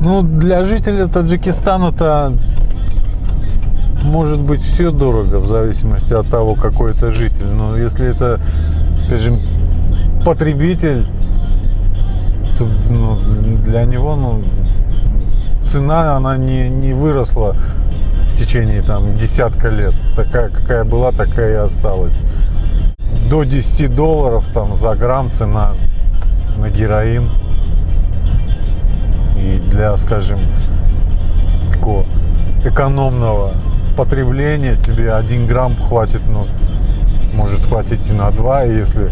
Ну, для жителя Таджикистана-то может быть все дорого, в зависимости от того, какой это житель. Но если это, скажем, потребитель, то, ну, для него, ну, цена, она не выросла в течение там десятка лет. Такая, какая была, такая и осталась. До $10 там за грамм цена на героин. И для, скажем, такого экономного потребления тебе 1 грамм хватит, ну, может хватить и на 2, если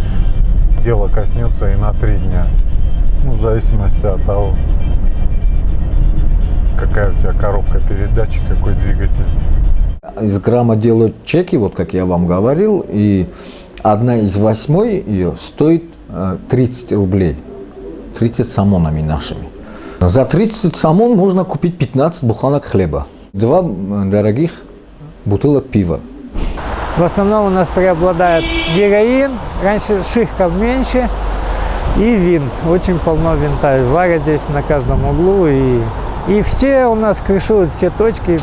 дело коснется, и на 3 дня. Ну, в зависимости от того, какая у тебя коробка передач, какой двигатель. Из грамма делают чеки, вот как я вам говорил, и 1/8 ее стоит 30 рублей, 30 самонами нашими. За 30 самон можно купить 15 буханок хлеба, 2 дорогих бутылок пива. В основном у нас преобладает героин, раньше шихков меньше, и винт. Очень полно винта. Варят здесь на каждом углу. И все у нас крышуют все точки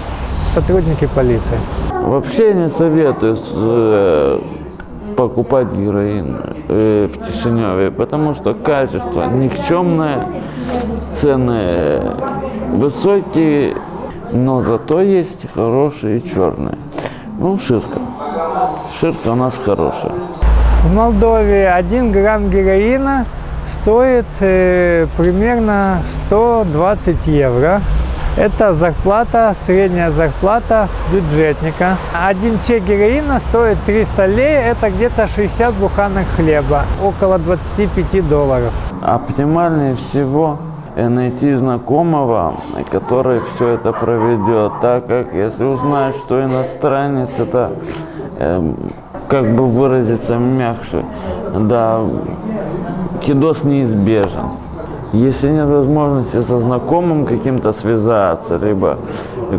сотрудники полиции. Вообще не советую покупать героин в Кишиневе, потому что качество никчемное, цены высокие, но зато есть хорошие и черные. Ну, ширка. Ширка у нас хорошая. В Молдове 1 грамм героина стоит примерно 120 евро. Это зарплата, средняя зарплата бюджетника. 1 чек героина стоит 300 лей, это где-то 60 буханок хлеба, около $25. Оптимальнее всего найти знакомого, который все это проведет, так как если узнаешь, что иностранец, это, как бы выразиться мягче, да, кидос неизбежен. Если нет возможности со знакомым каким-то связаться, либо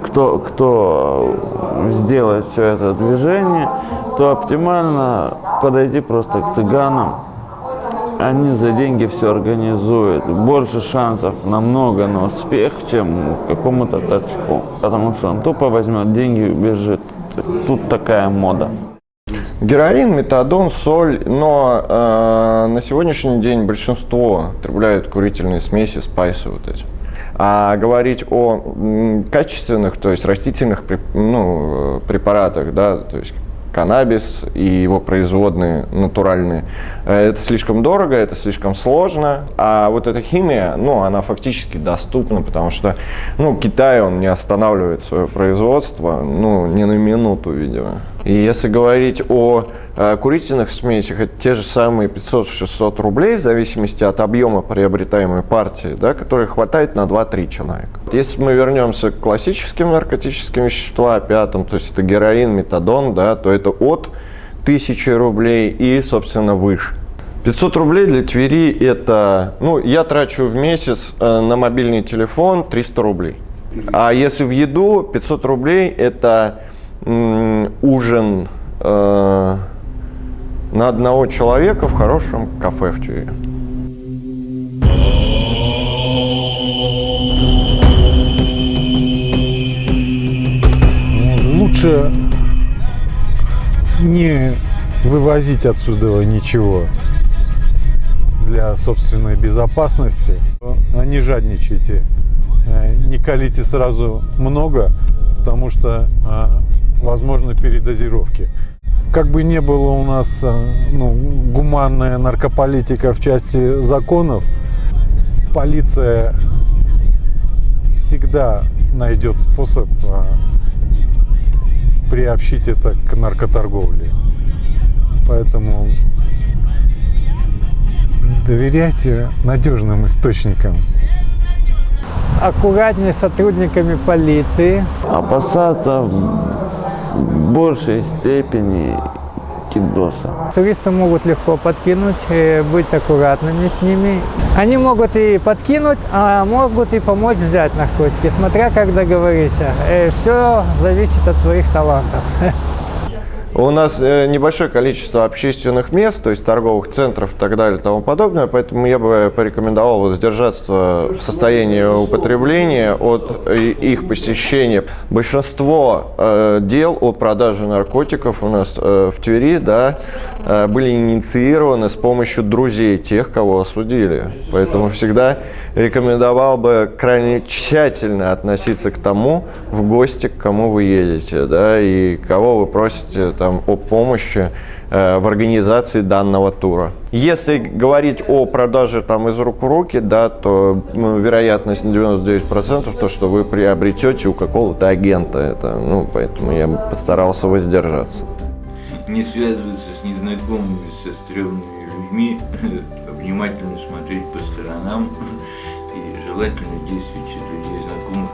кто сделает все это движение, то оптимально подойти просто к цыганам. Они за деньги все организуют. Больше шансов намного на успех, чем какому-то торчку. Потому что он тупо возьмет деньги и убежит. Тут такая мода. Героин, метадон, соль, но на сегодняшний день большинство употребляют курительные смеси, спайсы вот эти. А говорить о качественных, то есть растительных препаратах, да, то есть каннабис и его производные натуральные, это слишком дорого, это слишком сложно. А вот эта химия, ну, она фактически доступна, потому что, ну, Китай, он не останавливает свое производство, ну, ни на минуту, видимо. И если говорить о курительных смесях, это те же самые 500-600 рублей, в зависимости от объема приобретаемой партии, да, которые хватает на 2-3 человека. Если мы вернемся к классическим наркотическим веществам, опятам, то есть это героин, метадон, да, то это от 1000 рублей и, собственно, выше. 500 рублей для Твери это, ну, я трачу в месяц на мобильный телефон 300 рублей. А если в еду, 500 рублей это ужин на одного человека в хорошем кафе в Твери. Лучше не вывозить отсюда ничего для собственной безопасности. Не жадничайте, не колите сразу много, потому что возможны передозировки. Как бы не было у нас гуманная наркополитика в части законов, полиция всегда найдет способ приобщить это к наркоторговле. Поэтому доверяйте надежным источникам. Аккуратнее с сотрудниками полиции. Опасаться в большей степени кидоса. Туристы могут легко подкинуть, быть аккуратными с ними. Они могут и подкинуть, а могут и помочь взять наркотики, смотря как договоришься. Все зависит от твоих талантов. У нас небольшое количество общественных мест, то есть торговых центров и так далее и тому подобное, поэтому я бы порекомендовал воздержаться в состоянии употребления от их посещения. Большинство дел о продаже наркотиков у нас в Твери, да, были инициированы с помощью друзей тех, кого осудили. Поэтому всегда рекомендовал бы крайне тщательно относиться к тому, в гости, к кому вы едете, да, и кого вы просите там о помощи в организации данного тура. Если говорить о продаже там из рук в руки, да, то вероятность на 99% то, что вы приобретете у какого-то агента. Это, поэтому я бы постарался воздержаться. Не связываться с незнакомыми, со стрёмными людьми, внимательно смотреть по сторонам и желательно действовать через людей знакомых,